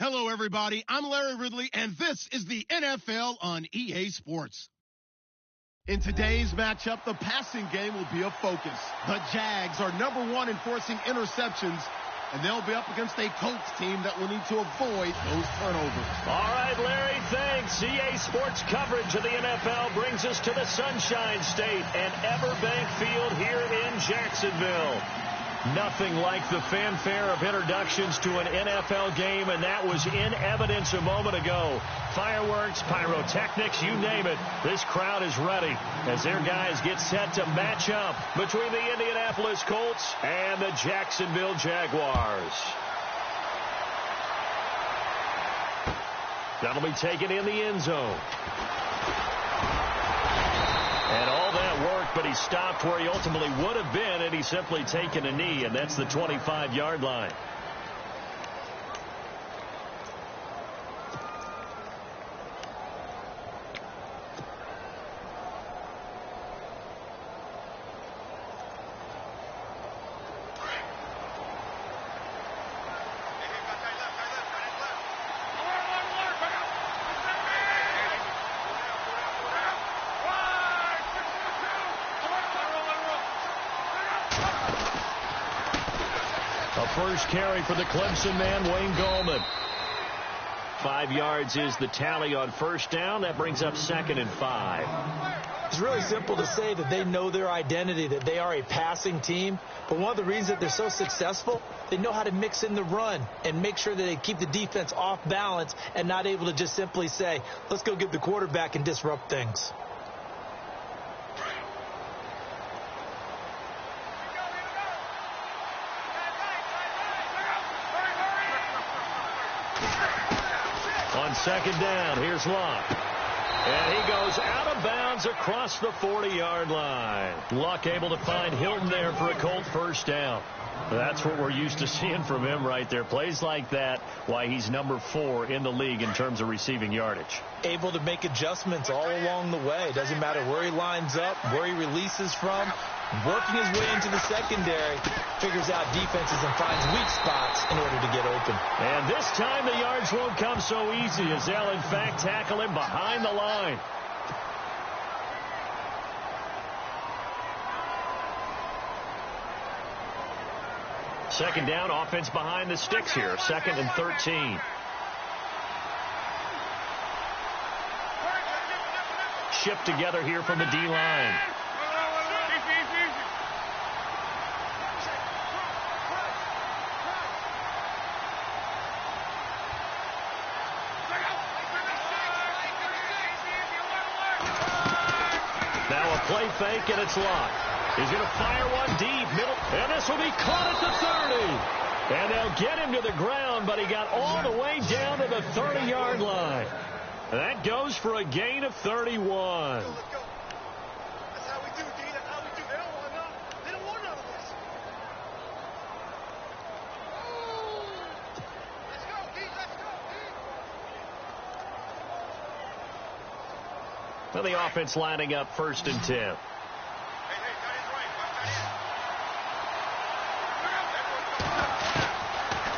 Hello, everybody. I'm Larry Ridley, and this is the NFL on EA Sports. In today's matchup, the passing game will be a focus. The Jags are #1 in forcing interceptions, and they'll be up against a Colts team that will need to avoid those turnovers. All right, Larry, thanks. EA Sports coverage of the NFL brings us to the Sunshine State and Everbank Field here in Jacksonville. Nothing like the fanfare of introductions to an NFL game, and that was in evidence a moment ago. Fireworks, pyrotechnics, you name it. This crowd is ready as their guys get set to match up between the Indianapolis Colts and the Jacksonville Jaguars. That'll be taken in the end zone. And all that work, but he stopped where he ultimately would have been, and he's simply taken a knee, and that's the 25-yard line. First carry for the Clemson man, Wayne Gallman. 5 yards is the tally on first down. That brings up 2nd and 5. It's really simple to say that they know their identity, that they are a passing team. But one of the reasons that they're so successful, they know how to mix in the run and make sure that they keep the defense off balance and not able to just simply say, let's go get the quarterback and disrupt things. On 2nd down, here's Luck. And he goes out of bounds across the 40-yard line. Luck able to find Hilton there for a Colt first down. That's what we're used to seeing from him right there. Plays like that, why he's #4 in the league in terms of receiving yardage. Able to make adjustments all along the way. Doesn't matter where he lines up, where he releases from. Working his way into the secondary, figures out defenses and finds weak spots in order to get open. And this time the yards won't come so easy as they'll, in fact, tackle him behind the line. Second down, offense behind the sticks here. 2nd and 13. Shipped together here from the D-line. Now a play fake, and it's Luck. He's going to fire one deep, middle, and this will be caught at the 30. And they'll get him to the ground, but he got all the way down to the 30-yard line. That goes for a gain of 31. Well, the offense lining up 1st and 10.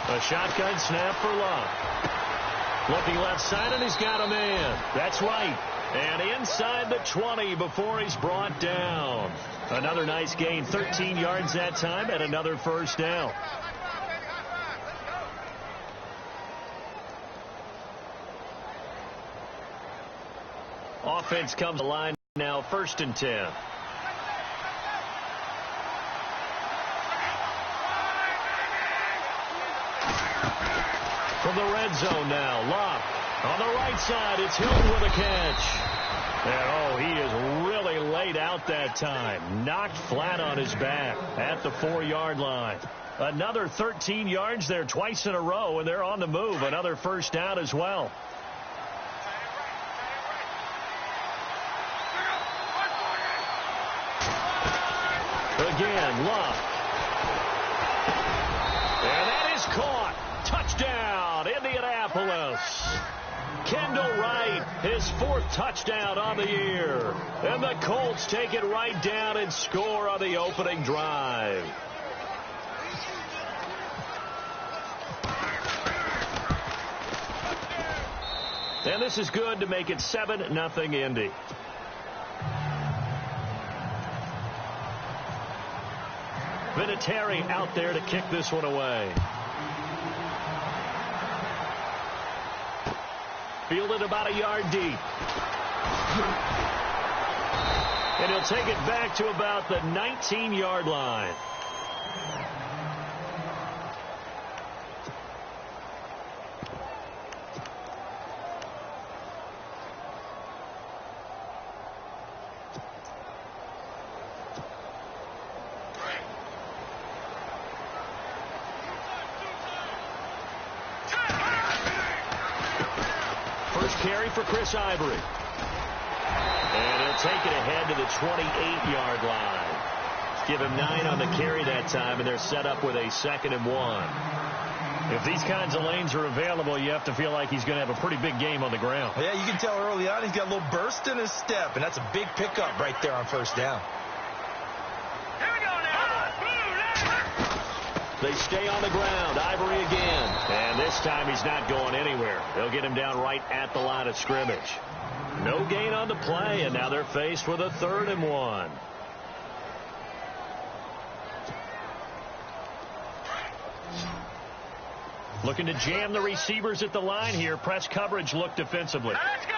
A shotgun snap for Luck. Looking left side, and he's got a man. That's right. And inside the 20 before he's brought down. Another nice gain, 13 yards that time, and another first down. Offense comes to the line now, 1st and 10. From the red zone now, Luck. On the right side, it's Hilton with a catch. And, he is really laid out that time. Knocked flat on his back at the 4-yard line. Another 13 yards there twice in a row, and they're on the move. Another first down as well. Again, Luck. And that is caught. Touchdown, Indianapolis. Kendall Wright, his 4th touchdown on the year. And the Colts take it right down and score on the opening drive. And this is good to make it 7-0 Indy. Vinatieri out there to kick this one away. Fielded about a yard deep. And he'll take it back to about the 19-yard line. Carry for Chris Ivory. And he'll take it ahead to the 28-yard line. Give him 9 on the carry that time, and they're set up with a 2nd and 1. If these kinds of lanes are available, you have to feel like he's going to have a pretty big game on the ground. Yeah, you can tell early on he's got a little burst in his step, and that's a big pickup right there on first down. They stay on the ground. Ivory again. And this time he's not going anywhere. They'll get him down right at the line of scrimmage. No gain on the play, and now they're faced with a 3rd and 1. Looking to jam the receivers at the line here. Press coverage look defensively. Let's go!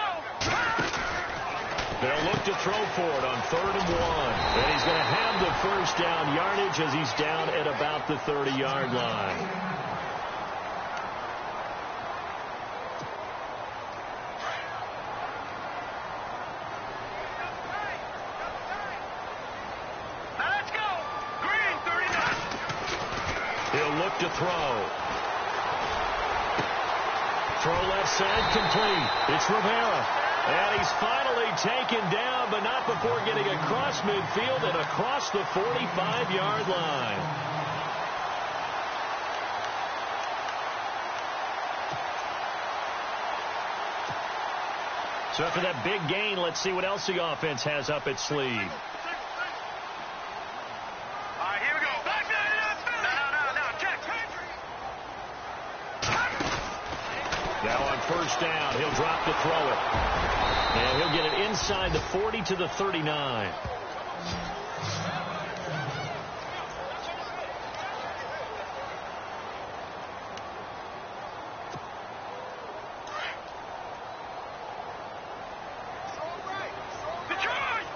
They'll look to throw for it on 3rd and 1. And he's going to have the first down yardage as he's down at about the 30-yard line. Let's go! Green 39. He'll look to throw. Throw left side complete. It's Rivera. And he's finally taken down, but not before getting across midfield and across the 45-yard line. So after that big gain, let's see what else the offense has up its sleeve. All right, here we go. No, check. Now on first down, he'll drop to throw it. And he'll get it inside the 40 to the 39.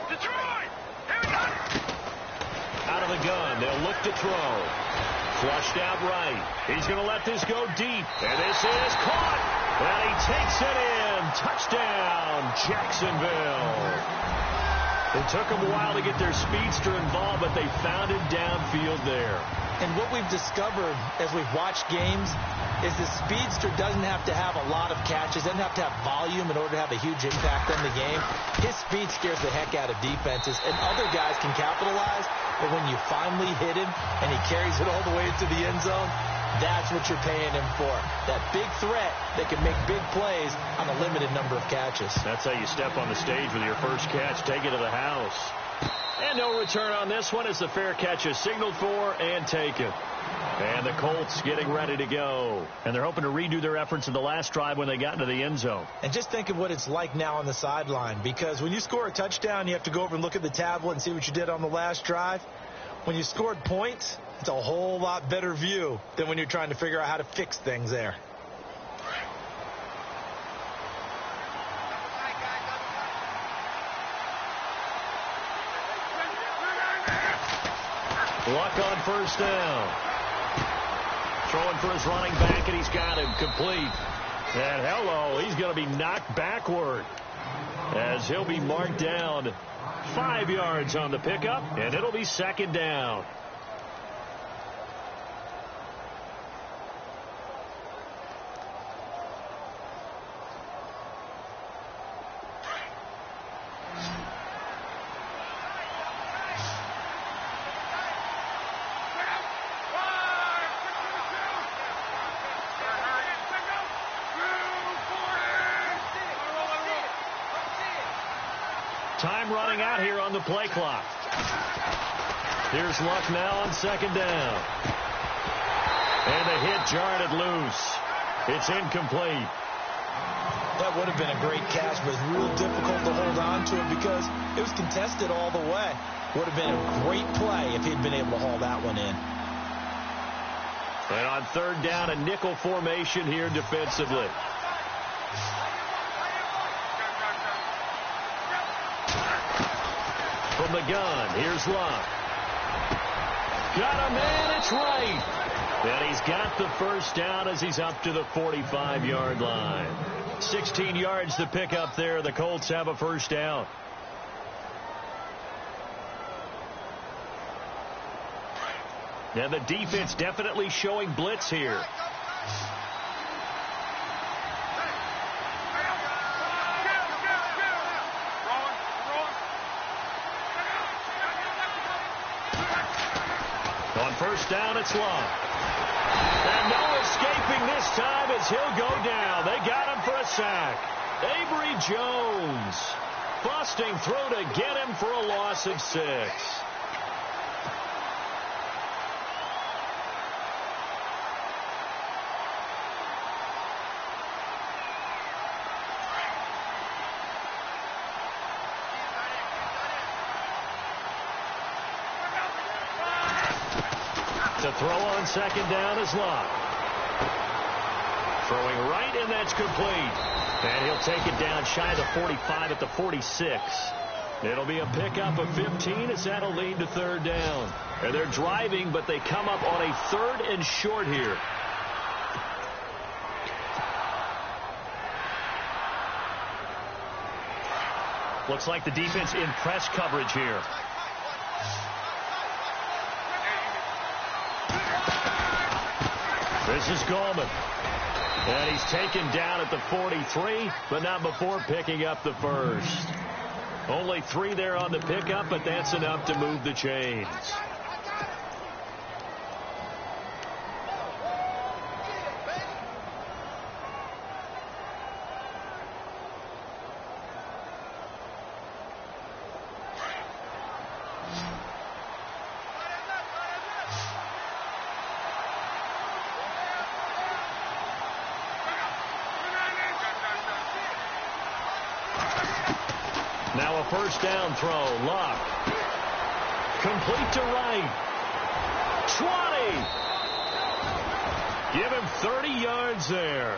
Detroit! Here we go! Out of the gun, they'll look to throw. Flushed out right. He's going to let this go deep. And this is caught. And he takes it in. Touchdown, Jacksonville. It took them a while to get their speedster involved, but they found it downfield there. And what we've discovered as we've watched games is the speedster doesn't have to have a lot of catches, doesn't have to have volume in order to have a huge impact on the game. His speed scares the heck out of defenses, and other guys can capitalize. But when you finally hit him and he carries it all the way into the end zone, that's what you're paying him for. That big threat that can make big plays on a limited number of catches. That's how you step on the stage with your first catch. Take it to the house. And no return on this one as the fair catch is signaled for and taken. And the Colts getting ready to go. And they're hoping to redo their efforts in the last drive when they got into the end zone. And just think of what it's like now on the sideline. Because when you score a touchdown, you have to go over and look at the tablet and see what you did on the last drive. When you scored points, it's a whole lot better view than when you're trying to figure out how to fix things there. Luck on first down. Throwing for his running back, and he's got him complete. And hello, he's going to be knocked backward as he'll be marked down 5 yards on the pickup, and it'll be 2nd down. Time running out here on the play clock. Here's Luck now on 2nd down. And the hit jarred it loose. It's incomplete. That would have been a great catch, but it's real difficult to hold on to it because it was contested all the way. Would have been a great play if he'd been able to haul that one in. And on third down, a nickel formation here defensively. From the gun, here's Love. Got a man, it's right. And he's got the first down as he's up to the 45-yard line. 16 yards to pick up there. The Colts have a first down. And the defense definitely showing blitz here. On first down, it's Long. And no escaping this time as he'll go down. They got him for a sack. Avery Jones busting through to get him for a loss of 6. To throw on second down is Locke. Throwing right, and that's complete. And he'll take it down shy of the 45 at the 46. It'll be a pickup of 15 as that'll lead to third down. And they're driving, but they come up on a 3rd and short here. Looks like the defense in press coverage here. This is Gallman. And he's taken down at the 43, but not before picking up the first. Only 3 there on the pickup, but that's enough to move the chains. Now a first down throw. Locke. Complete to right. 20. Give him 30 yards there.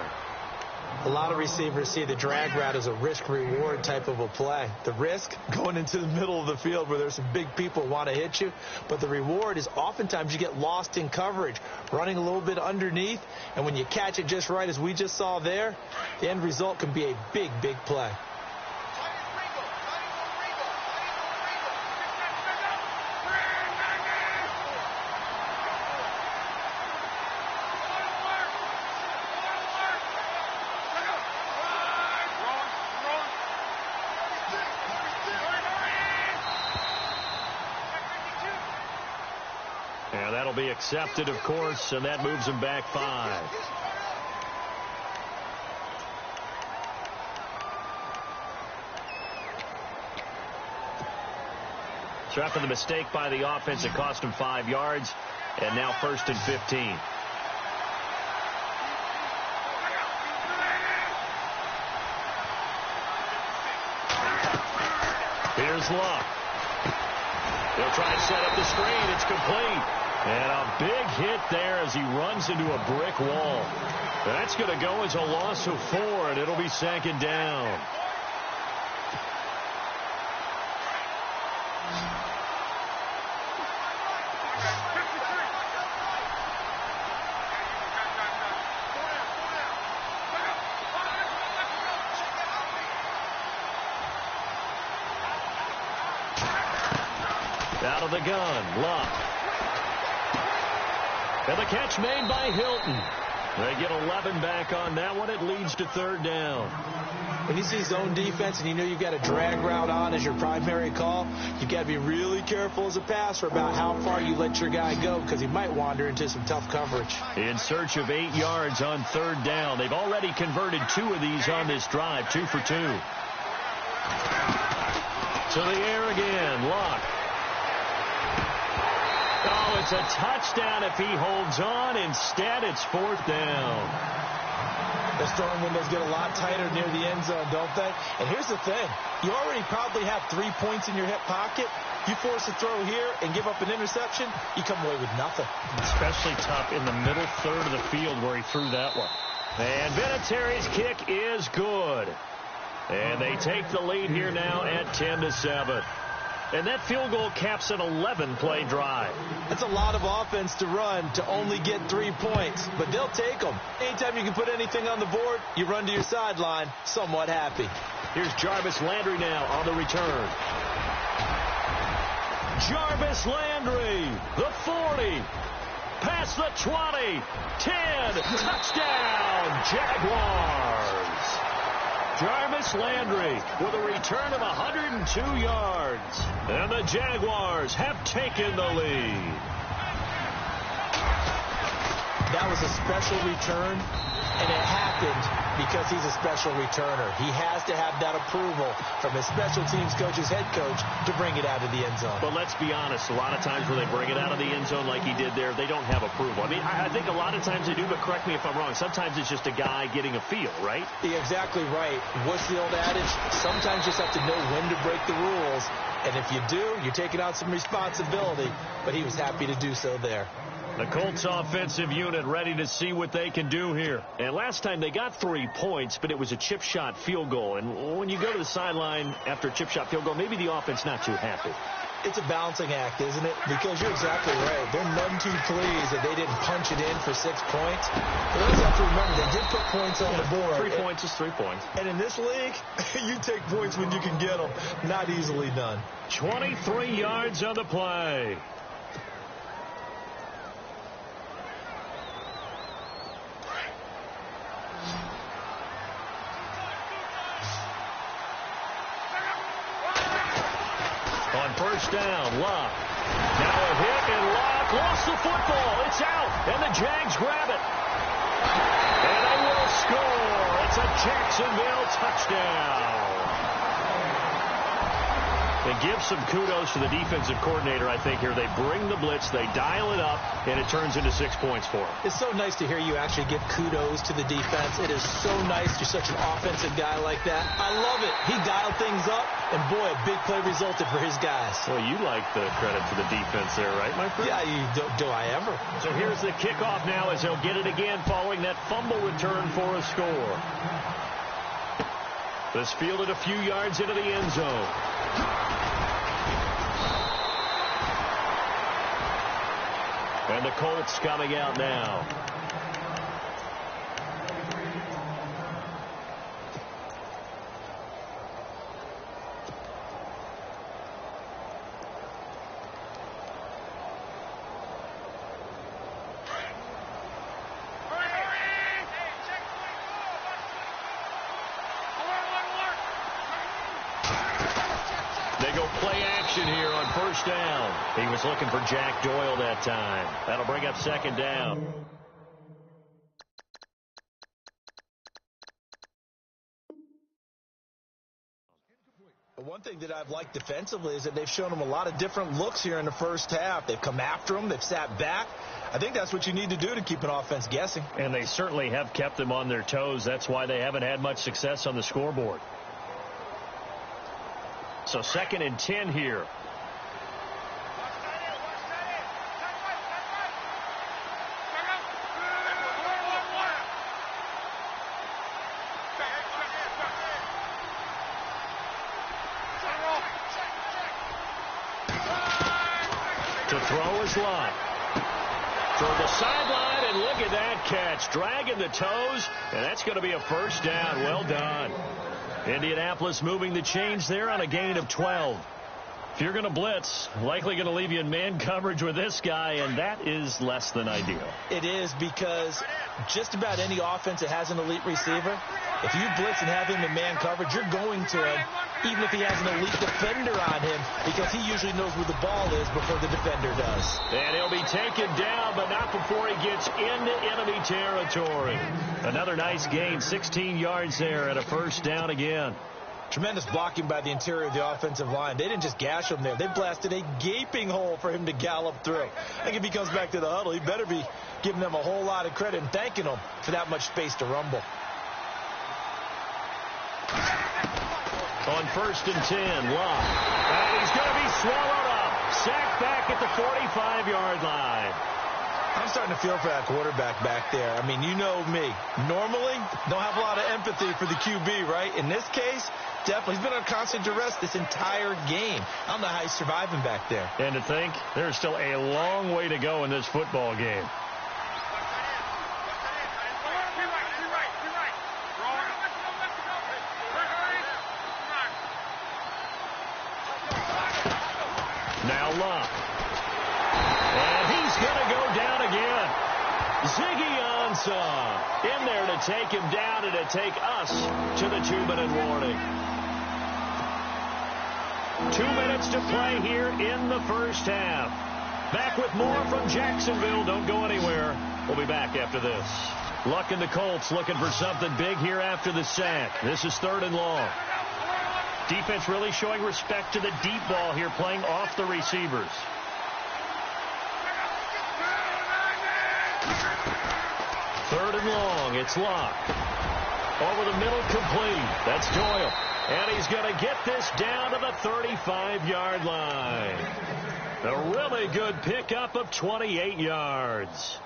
A lot of receivers see the drag route as a risk-reward type of a play. The risk, going into the middle of the field where there's some big people who want to hit you. But the reward is oftentimes you get lost in coverage, running a little bit underneath. And when you catch it just right, as we just saw there, the end result can be a big, big play. And that'll be accepted, of course, and that moves him back 5. So after the mistake by the offense, it cost him 5 yards, and now 1st and 15. Here's Locke. They'll try and set up the screen. It's complete. And a big hit there as he runs into a brick wall. That's going to go as a loss of 4, and it'll be 2nd down. Out of the gun, Locke. And the catch made by Hilton. They get 11 back on that one. It leads to 3rd down. When you see zone defense and you know you've got a drag route on as your primary call, you've got to be really careful as a passer about how far you let your guy go because he might wander into some tough coverage. In search of 8 yards on 3rd down. They've already converted 2 of these on this drive, 2 for 2. To the air again, Locke. Oh, it's a touchdown if he holds on. Instead, it's 4th down. Those throwing windows get a lot tighter near the end zone, don't they? And here's the thing. You already probably have 3 points in your hip pocket. You force a throw here and give up an interception, you come away with nothing. Especially tough in the middle third of the field where he threw that one. And Vinatieri's kick is good. And they take the lead here now at 10-7. And that field goal caps an 11-play drive. That's a lot of offense to run to only get 3 points, but they'll take them. Anytime you can put anything on the board, you run to your sideline somewhat happy. Here's Jarvis Landry now on the return. Jarvis Landry, the 40, past the 20, 10, touchdown, Jaguars. Jarvis Landry with a return of 102 yards. And the Jaguars have taken the lead. That was a special return, and it happened because he's a special returner. He has to have that approval from his special teams coach's head coach to bring it out of the end zone. But let's be honest, a lot of times when they bring it out of the end zone like he did there, they don't have approval. I mean, I think a lot of times they do, but correct me if I'm wrong. Sometimes it's just a guy getting a feel, right? You're exactly right. What's the old adage? Sometimes you just have to know when to break the rules. And if you do, you're taking out some responsibility. But he was happy to do so there. The Colts offensive unit ready to see what they can do here. And last time they got 3 points, but it was a chip shot field goal. And when you go to the sideline after a chip shot field goal, maybe the offense not too happy. It's a balancing act, isn't it? Because you're exactly right. They're none too pleased that they didn't punch it in for 6 points. But always have to remember, they did put points on the board. 3 points is 3 points. And in this league, you take points when you can get them. Not easily done. 23 yards on the play. On first down, Locke. Now a hit, and Locke lost the football. It's out, and the Jags grab it. And they will score. It's a Jacksonville touchdown. They give some kudos to the defensive coordinator, I think, here. They bring the blitz, they dial it up, and it turns into 6 points for them. It's so nice to hear you actually give kudos to the defense. It is so nice. You're such an offensive guy like that. I love it. He dialed things up, and boy, a big play resulted for his guys. Well, you like the credit to the defense there, right, my friend? Yeah, do I ever. So here's the kickoff now as they'll get it again following that fumble return for a score. This fielded a few yards into the end zone. And the Colts coming out now. They go play action here on first down. He was looking for Jack Doyle that time. That'll bring up second down. One thing that I've liked defensively is that they've shown them a lot of different looks here in the first half. They've come after them. They've sat back. I think that's what you need to do to keep an offense guessing. And they certainly have kept them on their toes. That's why they haven't had much success on the scoreboard. So 2nd and 10 here. To throw is Locke. From the sideline, and look at that catch. Dragging the toes, and that's going to be a first down. Well done. Indianapolis moving the chains there on a gain of 12. If you're going to blitz, likely going to leave you in man coverage with this guy, and that is less than ideal. It is, because just about any offense that has an elite receiver, if you blitz and have him in man coverage, you're going to him, even if he has an elite defender on him, because he usually knows where the ball is before the defender does. And he'll be taken down, but not before he gets into enemy territory. Another nice gain, 16 yards there, and a first down again. Tremendous blocking by the interior of the offensive line. They didn't just gash him there. They blasted a gaping hole for him to gallop through. I think if he comes back to the huddle, he better be giving them a whole lot of credit and thanking them for that much space to rumble. On 1st and 10, Locke. And he's going to be swallowed up. Sacked back at the 45-yard line. I'm starting to feel for that quarterback back there. I mean, you know me. Normally, don't have a lot of empathy for the QB, right? In this case, definitely. He's been on constant duress this entire game. I don't know how he's surviving back there. And to think, there's still a long way to go in this football game. Now Locke. And he's going to go down again. Ziggy Ansah in there to take him down and to take us to the 2-minute warning. 2 minutes to play here in the first half. Back with more from Jacksonville. Don't go anywhere. We'll be back after this. Luck and the Colts looking for something big here after the sack. This is 3rd and long. Defense really showing respect to the deep ball here, playing off the receivers. 3rd and long. It's Locke. Over the middle, complete. That's Doyle. And he's going to get this down to the 35-yard line. A really good pickup of 28 yards.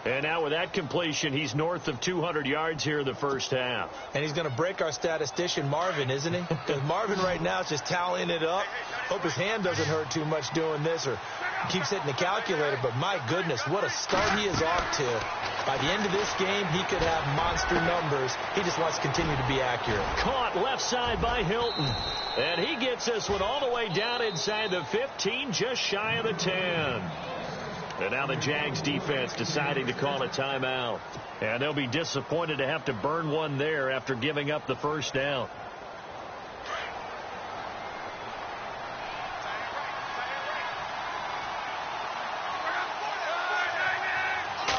And now with that completion, he's north of 200 yards here in the first half. And he's going to break our statistician, Marvin, isn't he? Because Marvin right now is just tallying it up. Hope his hand doesn't hurt too much doing this or keeps hitting the calculator. But my goodness, what a start he is off to. By the end of this game, he could have monster numbers. He just wants to continue to be accurate. Caught left side by Hilton. And he gets this one all the way down inside the 15, just shy of the 10. And now the Jags defense deciding to call a timeout. And they'll be disappointed to have to burn one there after giving up the first down.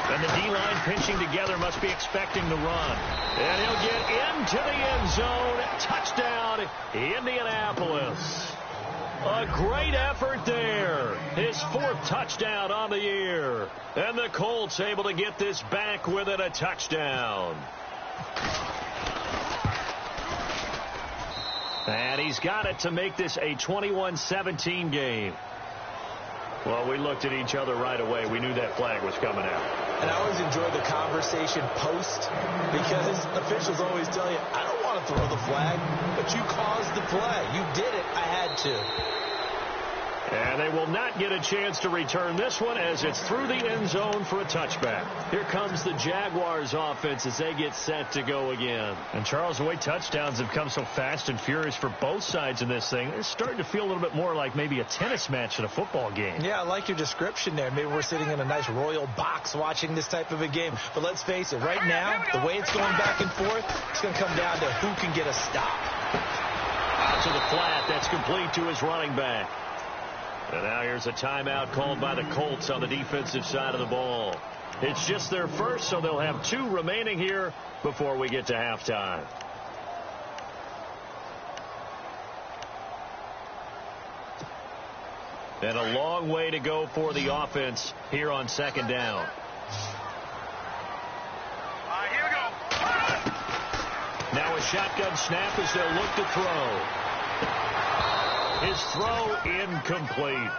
And the D-line pinching together, must be expecting the run. And he'll get into the end zone. Touchdown, Indianapolis. A great effort there. His 4th touchdown on the year. And the Colts able to get this back within a touchdown. And he's got it to make this a 21-17 game. Well, we looked at each other right away. We knew that flag was coming out. And I always enjoy the conversation post because officials always tell you, I don't want to throw the flag, but you caused the play. You did it. I had to. And they will not get a chance to return this one as it's through the end zone for a touchback. Here comes the Jaguars offense as they get set to go again. And Charles, the way touchdowns have come so fast and furious for both sides in this thing, it's starting to feel a little bit more like maybe a tennis match in a football game. Yeah, I like your description there. Maybe we're sitting in a nice royal box watching this type of a game. But let's face it, right now, the way it's going back and forth, it's going to come down to who can get a stop. Out to the flat. That's complete to his running back. And now here's a timeout called by the Colts on the defensive side of the ball. It's just their first, so they'll have 2 remaining here before we get to halftime. And a long way to go for the offense here on 2nd down. Here we go. Now a shotgun snap as they'll look to throw. His throw incomplete.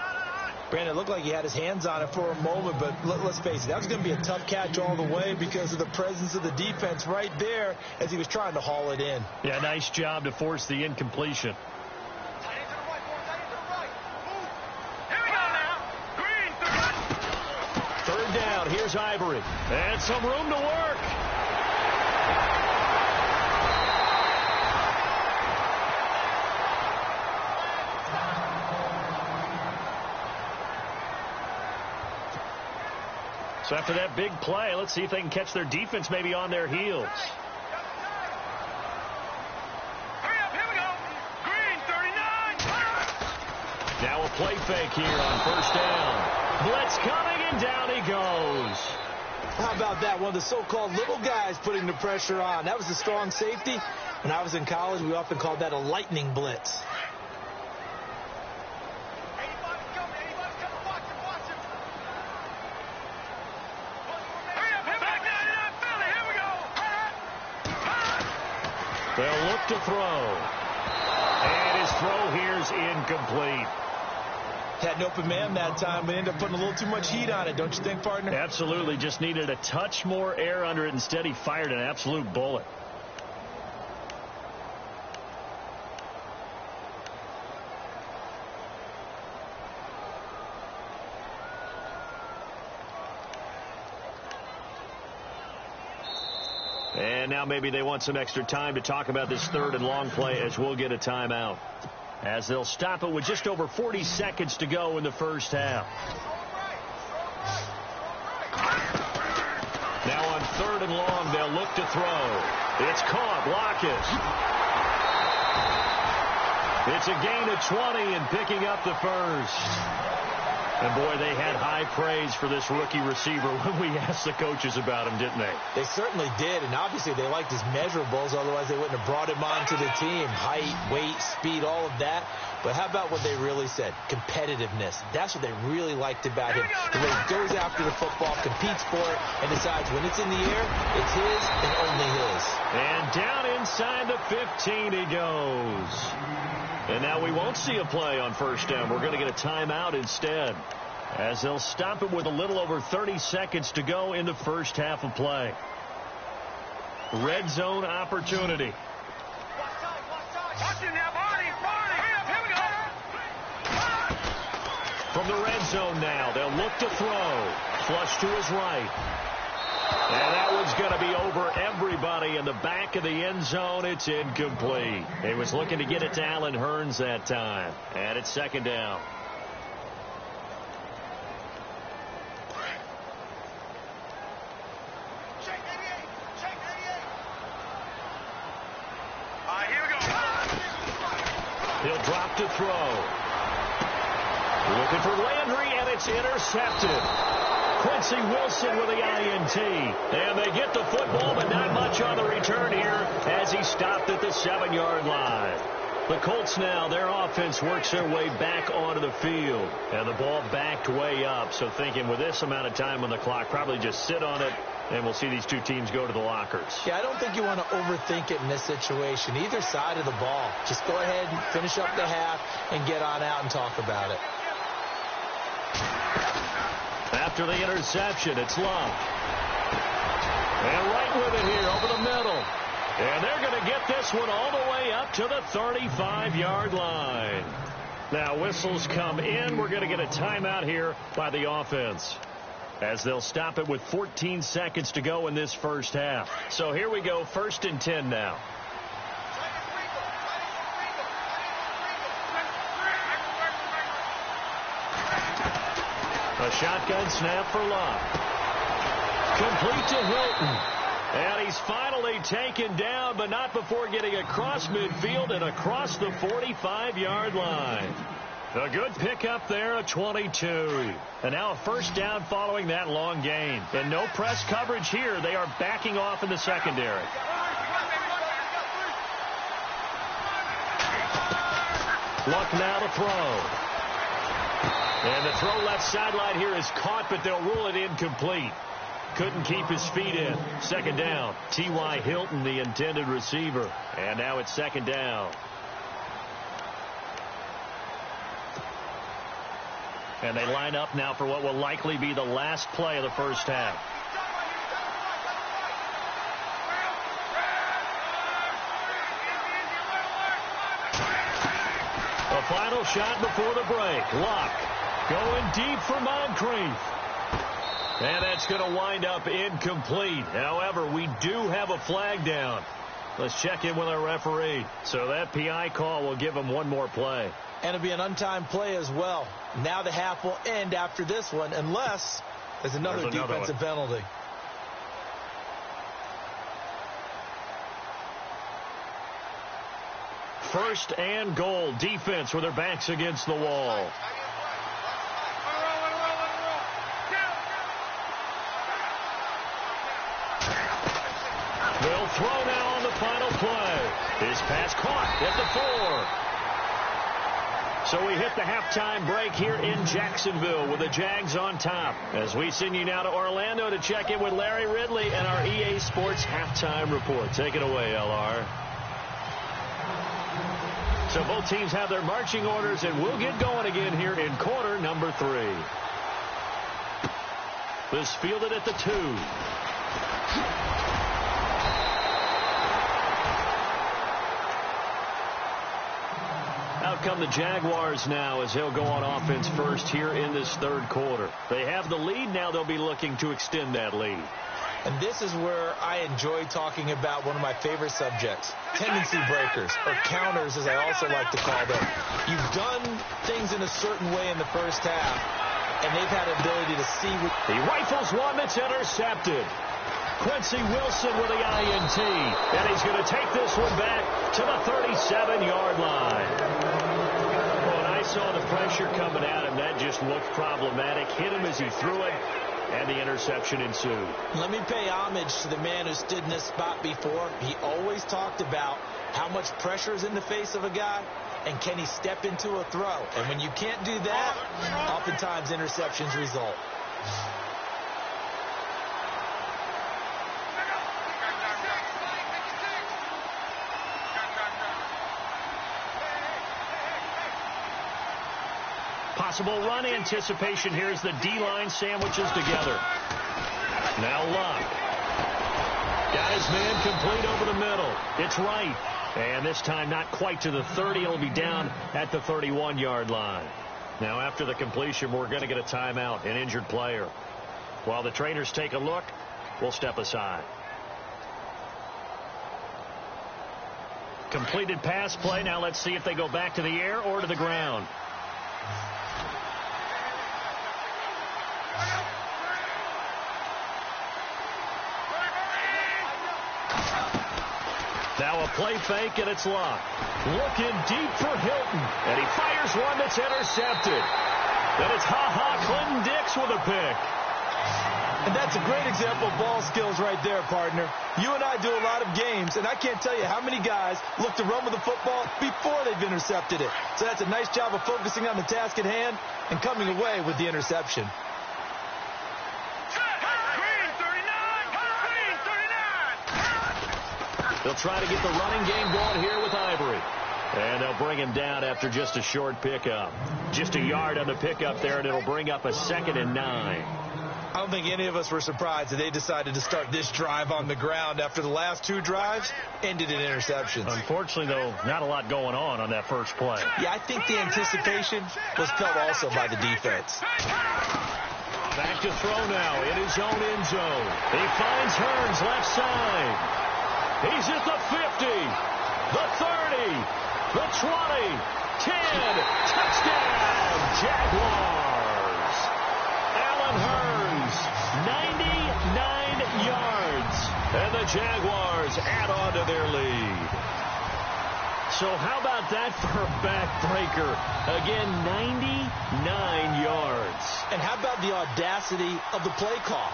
Brandon, it looked like he had his hands on it for a moment, but let's face it, that was going to be a tough catch all the way because of the presence of the defense right there as he was trying to haul it in. Yeah, nice job to force the incompletion. Here we go now. Green, 3rd down, here's Ivory. And some room to work. So after that big play, let's see if they can catch their defense maybe on their heels. Hurry up, here we go. Green, 39. Now a play fake here on 1st down. Blitz coming, and down he goes. How about that? One of the so-called little guys putting the pressure on. That was a strong safety. When I was in college, we often called that a lightning blitz. They'll look to throw. And his throw here's incomplete. Had an open man that time, but ended up putting a little too much heat on it, don't you think, partner? Absolutely. Just needed a touch more air under it. Instead, he fired an absolute bullet. And now maybe they want some extra time to talk about this third and long play as we'll get a timeout. As they'll stop it with just over 40 seconds to go in the first half. Now on third and long, they'll look to throw. It's caught. Lockett. It's a gain of 20 and picking up the first. And, boy, they had high praise for this rookie receiver when we asked the coaches about him, didn't they? They certainly did, and obviously they liked his measurables. Otherwise, they wouldn't have brought him onto the team. Height, weight, speed, all of that. But how about what they really said? Competitiveness. That's what they really liked about him. The way he goes after the football, competes for it, and decides when it's in the air, it's his and only his. And down inside the 15 he goes. And now we won't see a play on first down. We're going to get a timeout instead, as they'll stop it with a little over 30 seconds to go in the first half of play. Red zone opportunity. From the red zone now, they'll look to throw. Flush to his right. And that one's going to be over everybody in the back of the end zone. It's incomplete. He was looking to get it to Allen Hurns that time. And it's second down. Here we go. He'll drop to throw. Looking for Landry, and it's intercepted. Quincy Wilson with the INT. And they get the football, but not much on the return here as he stopped at the 7-yard line. The Colts now, their offense works their way back onto the field. And the ball backed way up. So thinking with this amount of time on the clock, probably just sit on it, and we'll see these two teams go to the lockers. Yeah, I don't think you want to overthink it in this situation. Either side of the ball. Just go ahead and finish up the half and get on out and talk about it. After the interception, it's Love. And right with it here over the middle. And they're going to get this one all the way up to the 35-yard line. Now whistles come in. We're going to get a timeout here by the offense, as they'll stop it with 14 seconds to go in this first half. So here we go, 1st and 10 now. A shotgun snap for Love. Complete to Hilton. And he's finally taken down, but not before getting across midfield and across the 45-yard line. A good pickup there, a 22. And now a first down following that long gain. And no press coverage here. They are backing off in the secondary. Luck now to throw. And the throw left sideline here is caught, but they'll rule it incomplete. Couldn't keep his feet in. Second down. T.Y. Hilton, the intended receiver. And now it's second down. And they line up now for what will likely be the last play of the first half. A final shot before the break. Luck going deep for Moncrief. And that's going to wind up incomplete. However, we do have a flag down. Let's check in with our referee. So that PI call will give him one more play. And it'll be an untimed play as well. Now the half will end after this one, unless there's another defensive penalty. First and goal. Defense with their backs against the wall. They'll throw now on the final play. His pass caught at the 4. So we hit the halftime break here in Jacksonville with the Jags on top. As we send you now to Orlando to check in with Larry Ridley and our EA Sports halftime report. Take it away, LR. So both teams have their marching orders, and we'll get going again here in quarter number 3. This fielded at the 2. Out come the Jaguars now as they'll go on offense first here in this third quarter. They have the lead. Now they'll be looking to extend that lead. And this is where I enjoy talking about one of my favorite subjects, tendency breakers, or counters as I also like to call them. You've done things in a certain way in the first half, and they've had an ability to see. He rifles one that's intercepted. Quincy Wilson with the INT, and he's going to take this one back to the 37-yard line. When I saw the pressure coming at him, that just looked problematic. Hit him as he threw it, and the interception ensued. Let me pay homage to the man who stood in this spot before. He always talked about how much pressure is in the face of a guy, and can he step into a throw. And when you can't do that, oftentimes interceptions result. Possible run anticipation here as the D-line sandwiches together. Now Luck. Got his man complete over the middle. It's right. And this time not quite to the 30. He'll be down at the 31-yard line. Now after the completion, we're going to get a timeout, an injured player. While the trainers take a look, we'll step aside. Completed pass play. Now let's see if they go back to the air or to the ground. Now a play fake, and it's Luck. Looking deep for Hilton. And he fires one that's intercepted. Then it's Clinton Dix with a pick. And that's a great example of ball skills right there, partner. You and I do a lot of games, and I can't tell you how many guys look to run with the football before they've intercepted it. So that's a nice job of focusing on the task at hand and coming away with the interception. They'll try to get the running game going here with Ivory. And they'll bring him down after just a short pickup. Just a yard on the pickup there, and it'll bring up a 2nd and 9. I don't think any of us were surprised that they decided to start this drive on the ground after the last 2 drives ended in interceptions. Unfortunately, though, not a lot going on that first play. Yeah, I think the anticipation was felt also by the defense. Back to throw now in his own end zone. He finds Hearns left side. He's at the 50, the 30, the 20, 10. Touchdown, Jaguars. Allen Hearns, 99 yards. And the Jaguars add on to their lead. So how about that for a backbreaker? Again, 99 yards. And how about the audacity of the play call?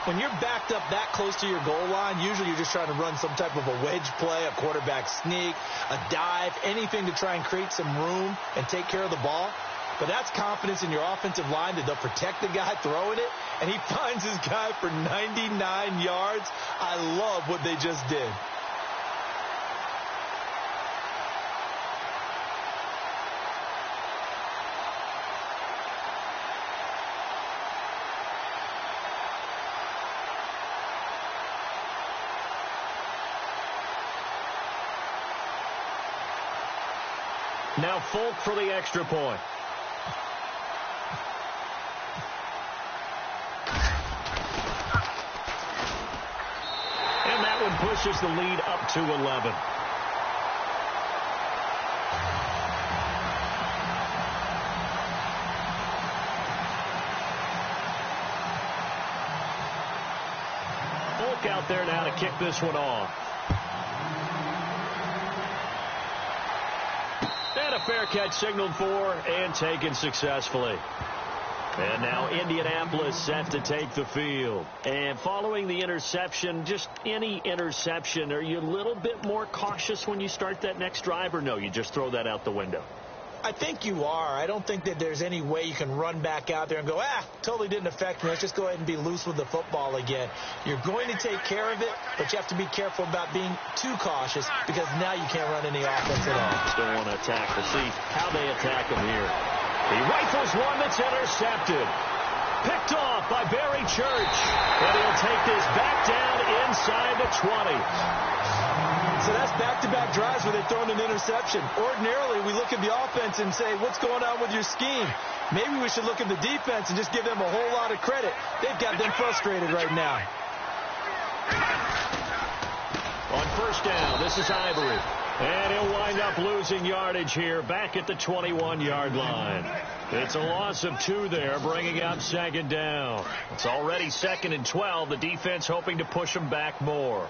When you're backed up that close to your goal line, usually you're just trying to run some type of a wedge play, a quarterback sneak, a dive, anything to try and create some room and take care of the ball. But that's confidence in your offensive line that they'll protect the guy throwing it, and he finds his guy for 99 yards. I love what they just did. Now Folk for the extra point. And that one pushes the lead up to 11. Folk out there now to kick this one off. And a fair catch signaled for and taken successfully. And now Indianapolis set to take the field. And following the interception, just any interception, are you a little bit more cautious when you start that next drive, or no, you just throw that out the window? I think you are. I don't think that there's any way you can run back out there and go, totally didn't affect me. Let's just go ahead and be loose with the football again. You're going to take care of it, but you have to be careful about being too cautious because now you can't run any offense at all. Still want to attack. We'll see how they attack him here. He rifles one that's intercepted. Picked off by Barry Church. And he'll take this back down inside the 20. So that's back-to-back drives where they've thrown an interception. Ordinarily, we look at the offense and say, what's going on with your scheme? Maybe we should look at the defense and just give them a whole lot of credit. They've got them frustrated right now. On first down, this is Ivory. And he'll wind up losing yardage here back at the 21-yard line. It's a loss of 2 there, bringing up second down. It's already 2nd and 12. The defense hoping to push them back more.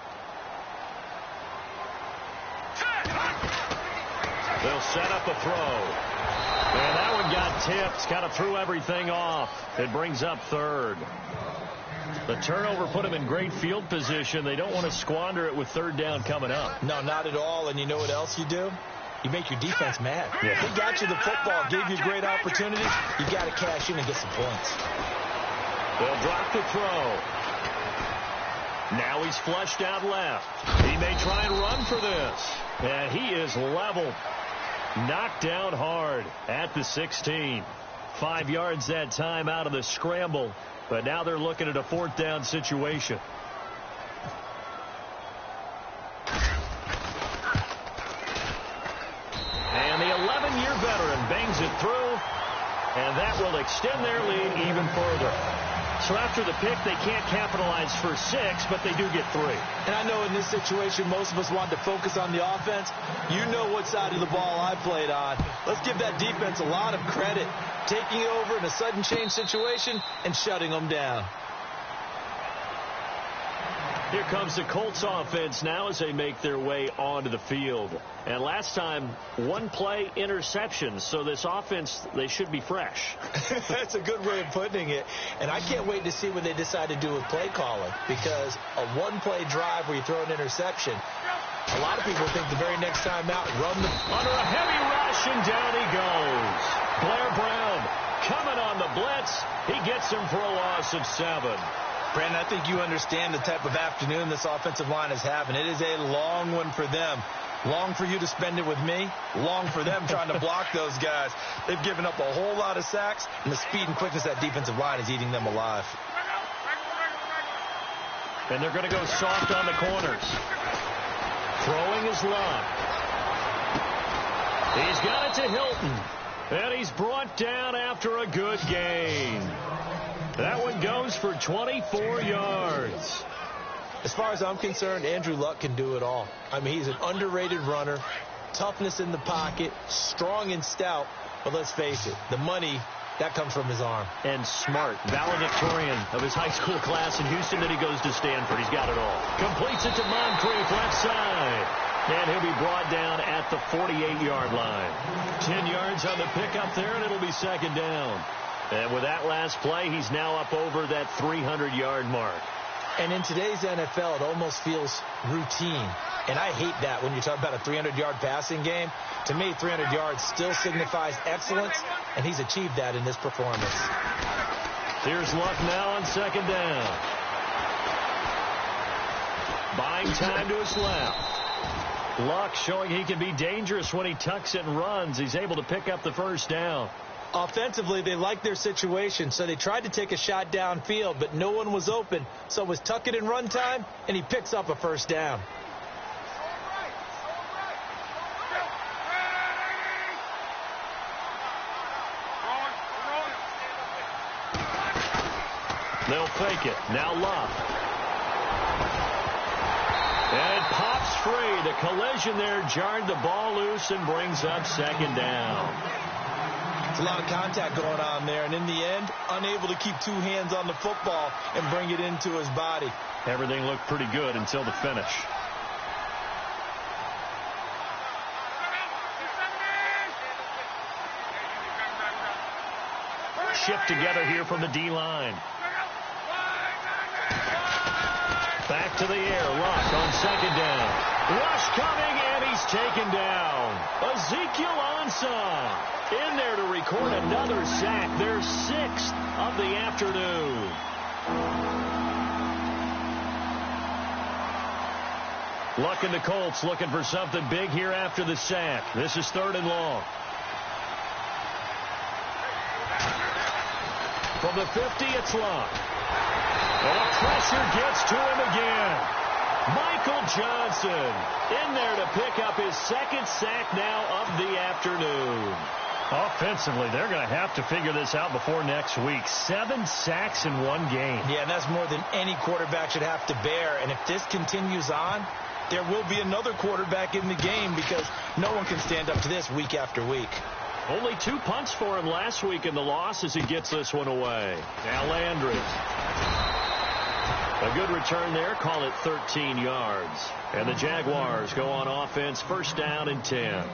They'll set up a throw. And that one got tipped. Kind of threw everything off. It brings up 3rd. The turnover put them in great field position. They don't want to squander it with 3rd down coming up. No, not at all. And you know what else you do? You make your defense mad. Yeah. They got you the football, gave you great opportunities. You got to cash in and get some points. They'll drop the throw. Now he's flushed out left. He may try and run for this. And he is level. Knocked down hard at the 16. 5 yards that time out of the scramble. But now they're looking at a 4th down situation. And the 11-year veteran bangs it through. And that will extend their lead even further. So after the pick, they can't capitalize for 6, but they do get 3. And I know in this situation, most of us want to focus on the offense. You know what side of the ball I played on. Let's give that defense a lot of credit. Taking over in a sudden change situation and shutting them down. Here comes the Colts offense now as they make their way onto the field. And last time, 1-play interception. So this offense, they should be fresh. That's a good way of putting it. And I can't wait to see what they decide to do with play calling. Because a 1-play drive where you throw an interception, a lot of people think the very next time out, run the... Under a heavy rush, and down he goes. Blair Brown coming on the blitz. He gets him for a loss of 7. Brandon, I think you understand the type of afternoon this offensive line is having. It is a long one for them. Long for you to spend it with me. Long for them trying to block those guys. They've given up a whole lot of sacks, and the speed and quickness of that defensive line is eating them alive. And they're going to go soft on the corners. Throwing is Love. He's got it to Hilton. And he's brought down after a good gain. That one goes for 24 yards. As far as I'm concerned, Andrew Luck can do it all. I mean, he's an underrated runner, toughness in the pocket, strong and stout. But let's face it, the money, that comes from his arm. And smart. Valedictorian of his high school class in Houston. Then he goes to Stanford. He's got it all. Completes it to Moncrief, left side. And he'll be brought down at the 48-yard line. 10 yards on the pickup there, and it'll be 2nd down. And with that last play, he's now up over that 300-yard mark. And in today's NFL, it almost feels routine. And I hate that when you talk about a 300-yard passing game. To me, 300 yards still signifies excellence, and he's achieved that in this performance. Here's Luck now on 2nd down. Buying time to his left. Luck showing he can be dangerous when he tucks it and runs. He's able to pick up the 1st down. Offensively, they liked their situation, so they tried to take a shot downfield, but no one was open. So it was tuck it and run time, and he picks up a 1st down. They'll fake it. Now Love. And it pops free. The collision there jarred the ball loose and brings up 2nd down. It's a lot of contact going on there, and in the end, unable to keep 2 hands on the football and bring it into his body. Everything looked pretty good until the finish. Shift together here from the D-line. Back to the air. Luck on 2nd down. Rush coming, and he's taken down. Ezekiel Ansah in there to record another sack. Their 6th of the afternoon. Luck and the Colts looking for something big here after the sack. This is 3rd and long. From the 50, it's Luck. And the pressure gets to him again. Michael Johnson in there to pick up his 2nd sack now of the afternoon. Offensively, they're going to have to figure this out before next week. 7 sacks in one game. Yeah, and that's more than any quarterback should have to bear. And if this continues on, there will be another quarterback in the game because no one can stand up to this week after week. Only 2 punts for him last week in the loss as he gets this one away. Now Landry. A good return there. Call it 13 yards. And the Jaguars go on offense. 1st down and 10.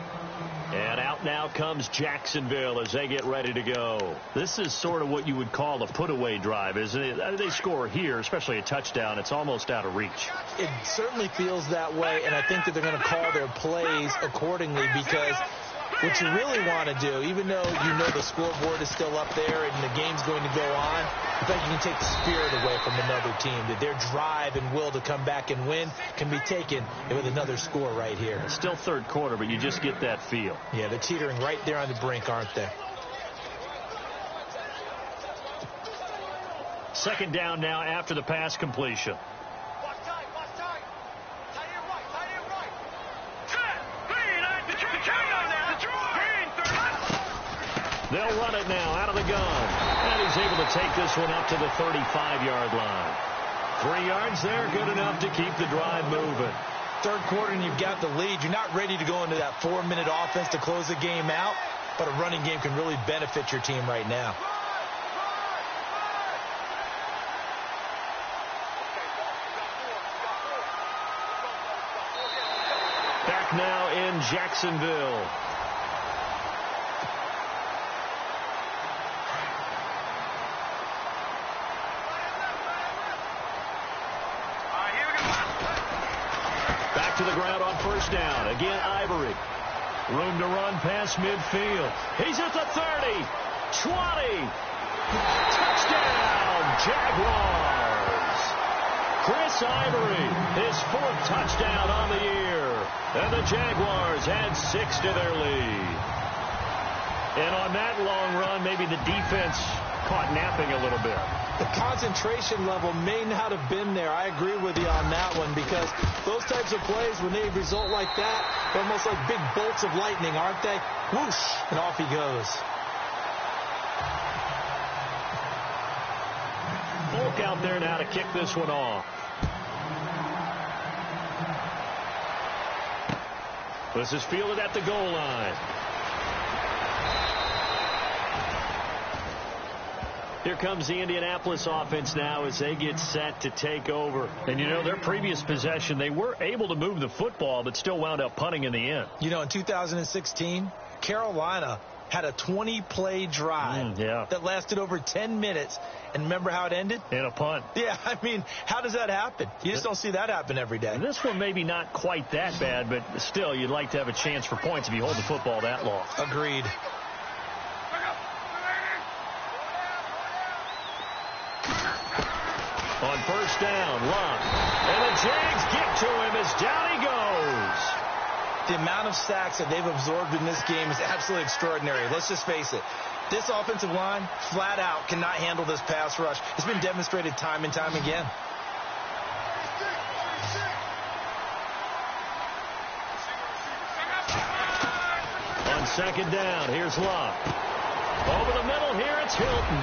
And out now comes Jacksonville as they get ready to go. This is sort of what you would call a put-away drive, isn't it? They score here, especially a touchdown. It's almost out of reach. It certainly feels that way, and I think that they're going to call their plays accordingly because what you really want to do, even though you know the scoreboard is still up there and the game's going to go on, I think you can take the spirit away from another team, that their drive and will to come back and win can be taken with another score right here. It's still 3rd quarter, but you just get that feel. Yeah, they're teetering right there on the brink, aren't they? 2nd down now after the pass completion. They'll run it now out of the gun. And he's able to take this one up to the 35-yard line. 3 yards there, good enough to keep the drive moving. 3rd quarter and you've got the lead. You're not ready to go into that 4-minute offense to close the game out, but a running game can really benefit your team right now. Back now in Jacksonville. To the ground on 1st down. Again, Ivory. Room to run past midfield. He's at the 30. 20. Touchdown, Jaguars. Chris Ivory, his 4th touchdown on the year. And the Jaguars add 6 to their lead. And on that long run, maybe the defense caught napping a little bit. The concentration level may not have been there. I agree with you on that one because those types of plays, when they result like that, they're almost like big bolts of lightning, aren't they? Whoosh, and off he goes. Volk out there now to kick this one off. This is fielded at the goal line. Here comes the Indianapolis offense now as they get set to take over. And, you know, their previous possession, they were able to move the football, but still wound up punting in the end. You know, in 2016, Carolina had a 20-play drive that lasted over 10 minutes. And remember how it ended? In a punt. Yeah, I mean, how does that happen? You just don't see that happen every day. And this one maybe not quite that bad, but still, you'd like to have a chance for points if you hold the football that long. Agreed. On 1st down, Luck. And the Jags get to him as down he goes. The amount of sacks that they've absorbed in this game is absolutely extraordinary. Let's just face it. This offensive line, flat out, cannot handle this pass rush. It's been demonstrated time and time again. On 2nd down, here's Luck. Over the middle here, it's Hilton.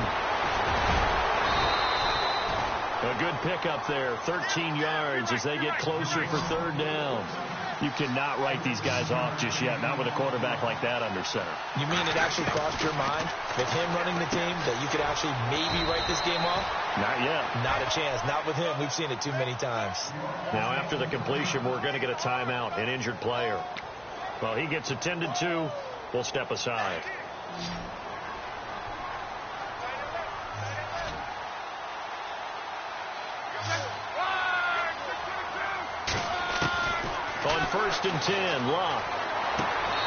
A good pickup there, 13 yards as they get closer for 3rd down. You cannot write these guys off just yet, not with a quarterback like that under center. You mean it actually crossed your mind with him running the team that you could actually maybe write this game off? Not yet. Not a chance. Not with him. We've seen it too many times. Now after the completion, we're going to get a timeout, an injured player. Well, he gets attended to. We'll step aside. On 1st and 10. Locke.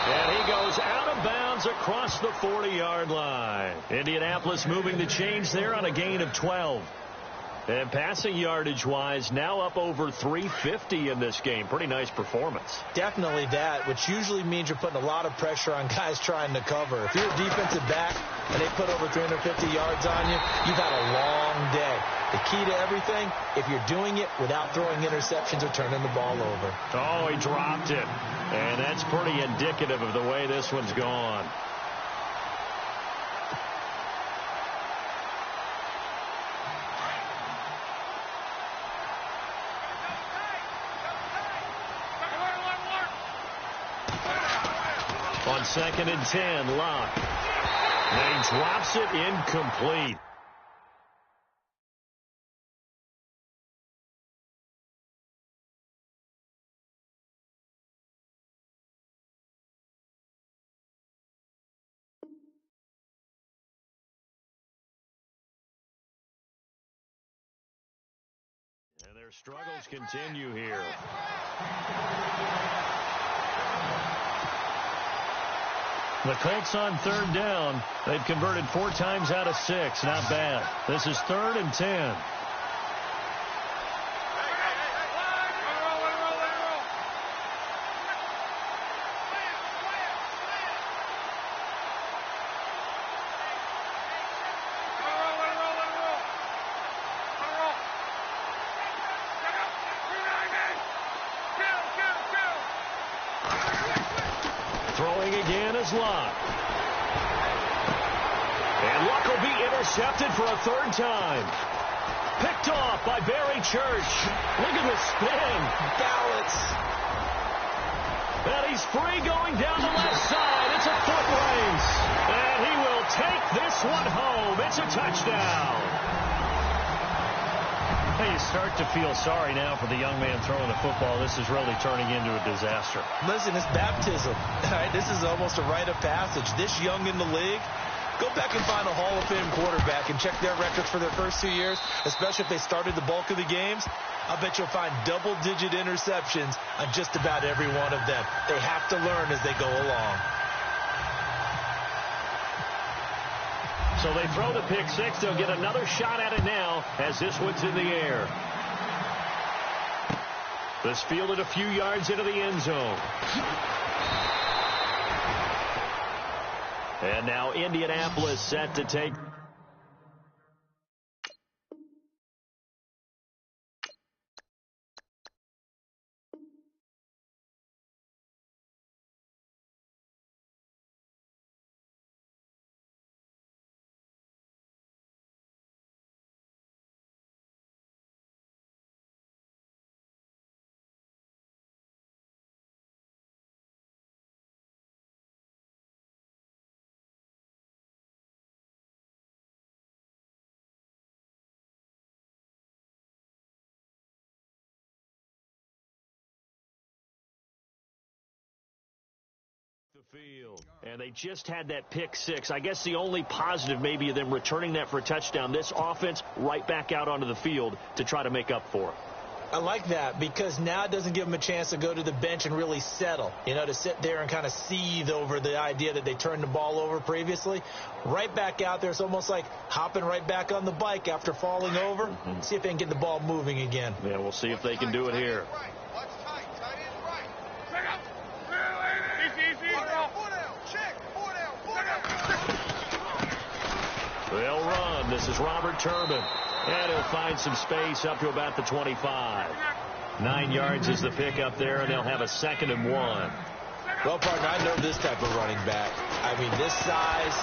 And he goes out of bounds across the 40-yard line. Indianapolis moving the chains there on a gain of 12. And passing yardage-wise, now up over 350 in this game. Pretty nice performance. Definitely that, which usually means you're putting a lot of pressure on guys trying to cover. If you're a defensive back and they put over 350 yards on you, you've had a long day. The key to everything, if you're doing it without throwing interceptions or turning the ball over. Oh, he dropped it. And that's pretty indicative of the way this one's gone. On 2nd and 10, Locke. And he drops it incomplete. And their struggles continue here. The Colts on 3rd down. They've converted 4 times out of 6. Not bad. This is 3rd and 10. Throwing again is Locke. And Locke will be intercepted for a 3rd time. Picked off by Barry Church. Look at the spin. Balance. And he's free going down the left side. It's a foot race. And he will take this one home. It's a touchdown. You start to feel sorry now for the young man throwing the football. This is really turning into a disaster. Listen, it's baptism. All right, this is almost a rite of passage. This young in the league, go back and find a Hall of Fame quarterback and check their records for their first 2 years, especially if they started the bulk of the games. I bet you'll find double-digit interceptions on just about every one of them. They have to learn as they go along. So they throw the pick 6. They'll get another shot at it now as this one's in the air. This fielded a few yards into the end zone. And now Indianapolis set to take. The field. And they just had that pick 6. I guess the only positive maybe of them returning that for a touchdown. This offense right back out onto the field to try to make up for it. I like that because now it doesn't give them a chance to go to the bench and really settle, to sit there and kind of seethe over the idea that they turned the ball over previously. Right back out there, it's almost like hopping right back on the bike after falling over. See if they can get the ball moving again. Yeah, we'll see if they can do it here. They'll run. This is Robert Turbin. And he'll find some space up to about the 25. 9 yards is the pick up there, and they'll have a 2nd and 1. Well, partner, I know this type of running back. I mean, this size,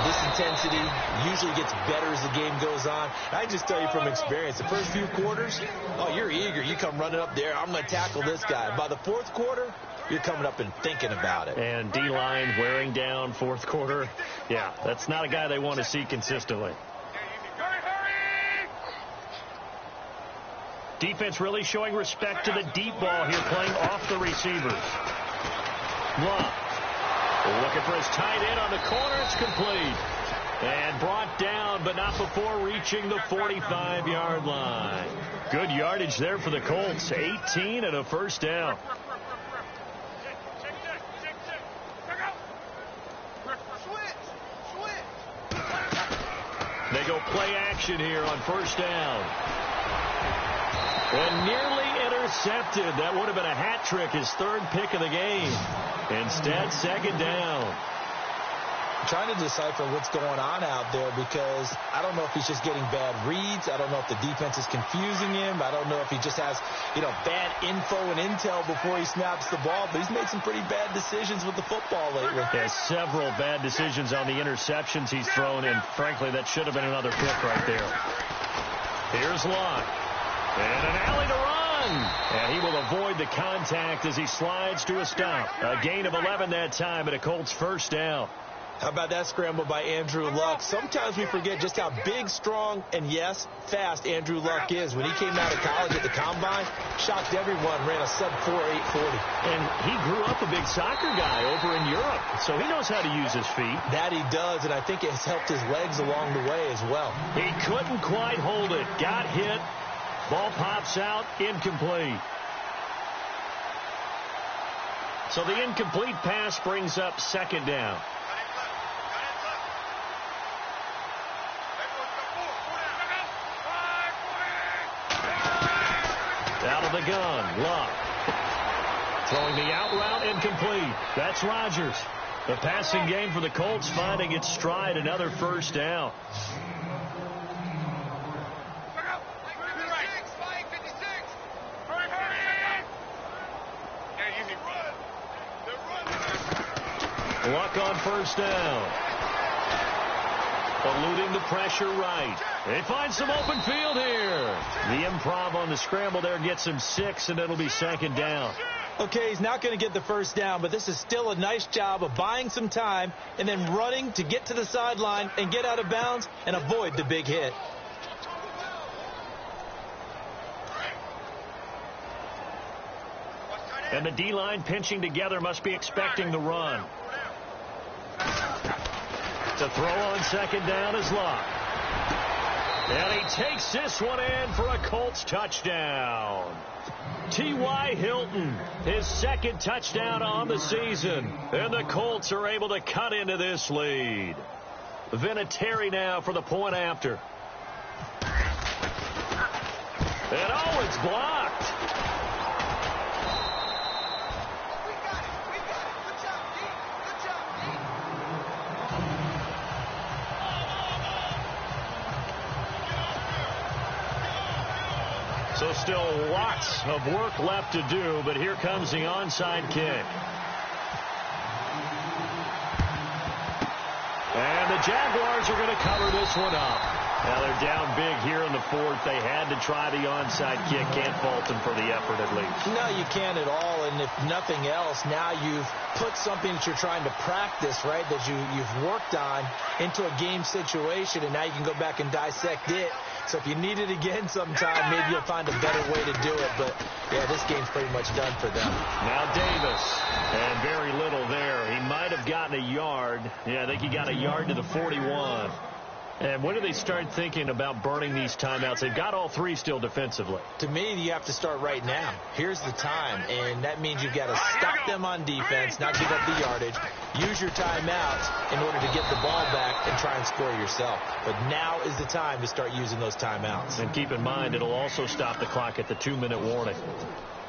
this intensity usually gets better as the game goes on. I just tell you from experience, the first few quarters, oh, you're eager. You come running up there. I'm going to tackle this guy. By the 4th quarter, you're coming up and thinking about it. And D-line wearing down 4th quarter. Yeah, that's not a guy they want to see consistently. Defense really showing respect to the deep ball here, playing off the receivers. Love. Looking for his tight end on the corner. It's complete. And brought down, but not before reaching the 45-yard line. Good yardage there for the Colts. 18 and a 1st down. go play action here on first down. And nearly intercepted. That would have been a hat trick, his third pick of the game. Instead, second down. I'm trying to decipher what's going on out there because I don't know if he's just getting bad reads. I don't know if the defense is confusing him. I don't know if he just has, bad info and intel before he snaps the ball. But he's made some pretty bad decisions with the football lately. Yeah, several bad decisions on the interceptions he's thrown, and frankly, that should have been another pick right there. Here's Locke. And an alley to run. And he will avoid the contact as he slides to a stop. A gain of 11 that time, and a Colts first down. How about that scramble by Andrew Luck? Sometimes we forget just how big, strong, and, yes, fast Andrew Luck is. When he came out of college at the Combine, shocked everyone, ran a sub-4.840. And he grew up a big soccer guy over in Europe, so he knows how to use his feet. That he does, and I think it has helped his legs along the way as well. He couldn't quite hold it. Got hit. Ball pops out. Incomplete. So the incomplete pass brings up second down. Out of the gun, Luck. Throwing the out route, incomplete. That's Rodgers. The passing game for the Colts finding its stride, another first down. Luck on first down. Eluding the pressure right. They find some open field here. The improv on the scramble there gets him 6, and it'll be second down. Okay, he's not going to get the first down, but this is still a nice job of buying some time and then running to get to the sideline and get out of bounds and avoid the big hit. And the D-line pinching together must be expecting the run. To throw on second down is Luck. And he takes this one in for a Colts touchdown. T.Y. Hilton, his second touchdown on the season. And the Colts are able to cut into this lead. Vinatieri now for the point after. And oh, it's blocked. So still lots of work left to do, but here comes the onside kick. And the Jaguars are going to cover this one up. Now they're down big here in the fourth. They had to try the onside kick. Can't fault them for the effort at least. No, you can't at all. And if nothing else, now you've put something that you're trying to practice, right, that you've worked on into a game situation, and now you can go back and dissect it. So if you need it again sometime, maybe you'll find a better way to do it. But, yeah, this game's pretty much done for them. Now Davis, and very little there. He might have gotten a yard. Yeah, I think he got a yard to the 41. And when do they start thinking about burning these timeouts? They've got all three still defensively. To me, you have to start right now. Here's the time, and that means you've got to stop them on defense, not give up the yardage, use your timeouts in order to get the ball back and try and score yourself. But now is the time to start using those timeouts. And keep in mind, it'll also stop the clock at the 2-minute warning.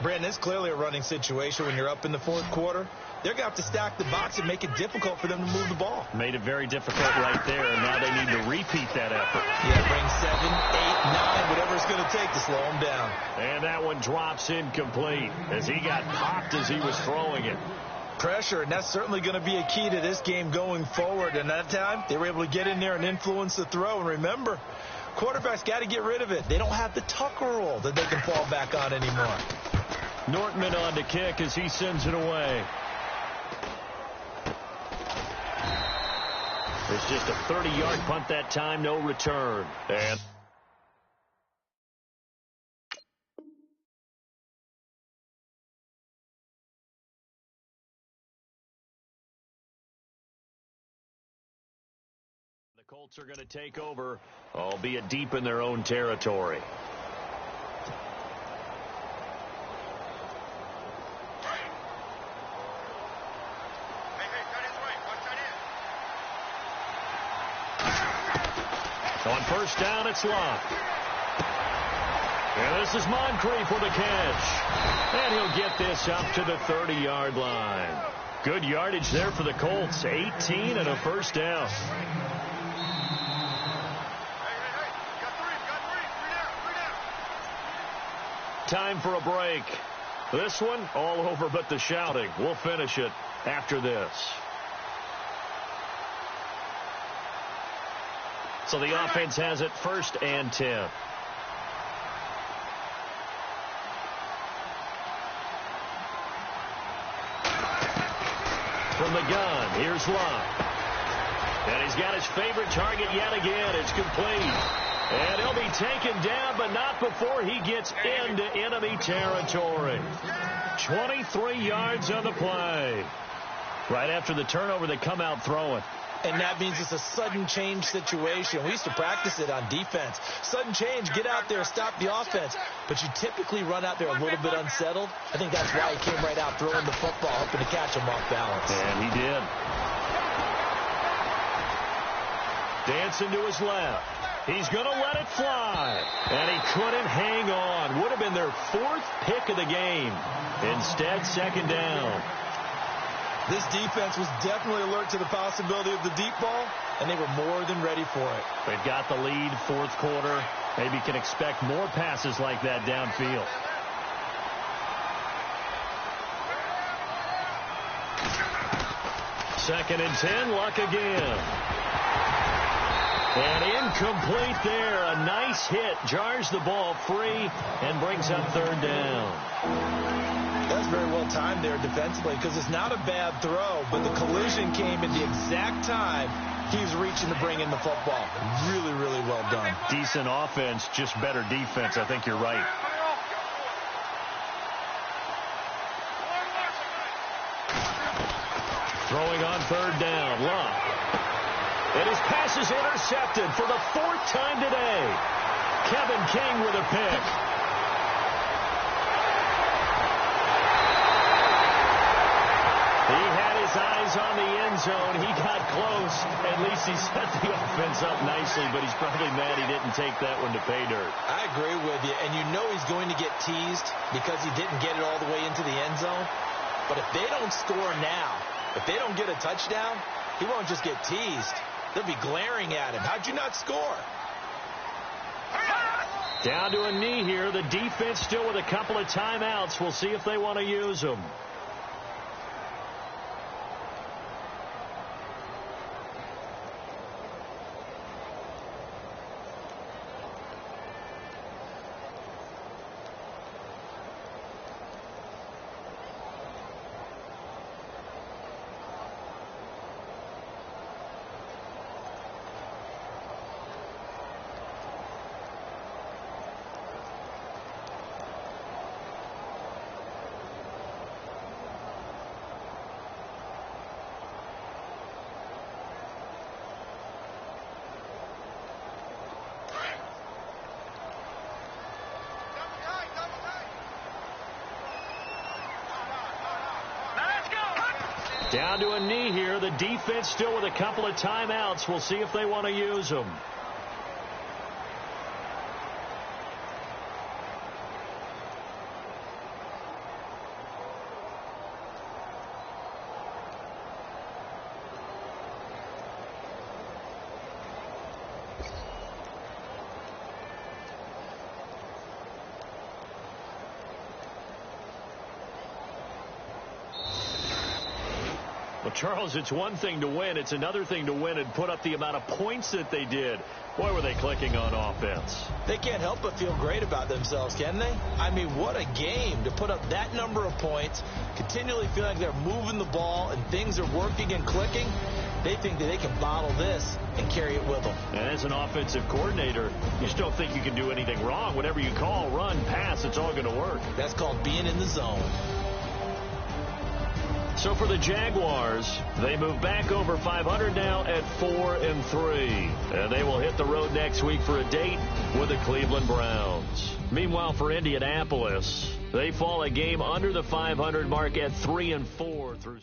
Brandon, it's clearly a running situation when you're up in the fourth quarter. They're going to have to stack the box and make it difficult for them to move the ball. Made it very difficult right there, and now they need to repeat that effort. Yeah, bring 7, 8, 9, whatever it's going to take to slow them down. And that one drops incomplete as he got popped as he was throwing it. Pressure, and that's certainly going to be a key to this game going forward. And that time, they were able to get in there and influence the throw. And remember, quarterbacks got to get rid of it. They don't have the Tucker rule that they can fall back on anymore. Nortman on to kick as he sends it away. It's just a 30-yard punt that time, no return. And the Colts are going to take over, albeit deep in their own territory. On first down, it's Locke. And this is Moncrief with a catch. And he'll get this up to the 30-yard line. Good yardage there for the Colts. 18 and a first down. Time for a break. This one all over but the shouting. We'll finish it after this. So the offense has it 1st and 10. From the gun, here's Locke. And he's got his favorite target yet again. It's complete. And he'll be taken down, but not before he gets into enemy territory. 23 yards on the play. Right after the turnover, they come out throwing. And that means it's a sudden change situation. We used to practice it on defense. Sudden change, get out there, stop the offense. But you typically run out there a little bit unsettled. I think that's why he came right out throwing the football, hoping to catch him off balance. And he did. Dancing to his left. He's going to let it fly. And he couldn't hang on. Would have been their 4th pick of the game. Instead, 2nd down. This defense was definitely alert to the possibility of the deep ball, and they were more than ready for it. They've got the lead, 4th quarter. Maybe can expect more passes like that downfield. Second and 10, Luck again. And incomplete there. A nice hit. Jars the ball free and brings up 3rd down. That's very well timed there defensively because it's not a bad throw, but the collision came at the exact time he was reaching to bring in the football. Really, really well done. Decent offense, just better defense. I think you're right. Throwing on 3rd down. Luck. And his pass is intercepted for the 4th time today. Kevin King with a pick. He had his eyes on the end zone. He got close. At least he set the offense up nicely, but he's probably mad he didn't take that one to pay dirt. I agree with you, and you know he's going to get teased because he didn't get it all the way into the end zone. But if they don't score now, if they don't get a touchdown, he won't just get teased. They'll be glaring at him. How'd you not score? Down to a knee here. The defense still with a couple of timeouts. We'll see if they want to use them. Down to a knee here. The defense still with a couple of timeouts. We'll see if they want to use them. Well, Charles, it's one thing to win. It's another thing to win and put up the amount of points that they did. Boy, were they clicking on offense. They can't help but feel great about themselves, can they? I mean, what a game to put up that number of points, continually feel like they're moving the ball and things are working and clicking. They think that they can bottle this and carry it with them. And as an offensive coordinator, you just don't think you can do anything wrong. Whatever you call, run, pass, it's all going to work. That's called being in the zone. So for the Jaguars, they move back over 500 now at 4-3. And they will hit the road next week for a date with the Cleveland Browns. Meanwhile, for Indianapolis, they fall a game under the 500 mark at 3-4 through.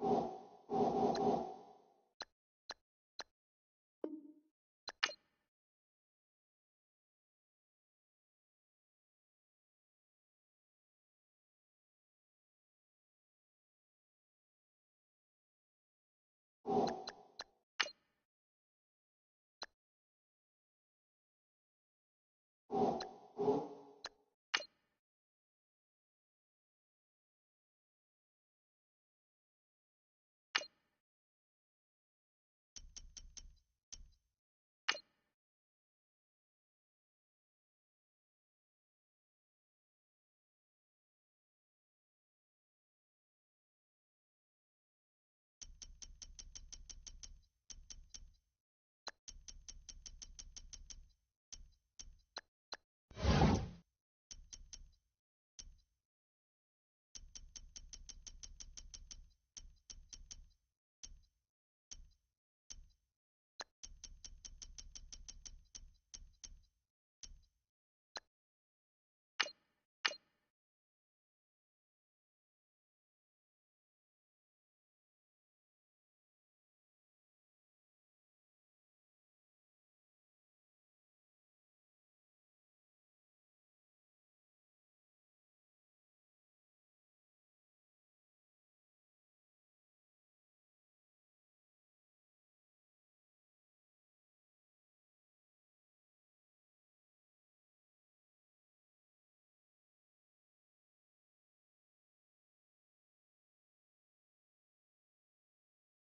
go.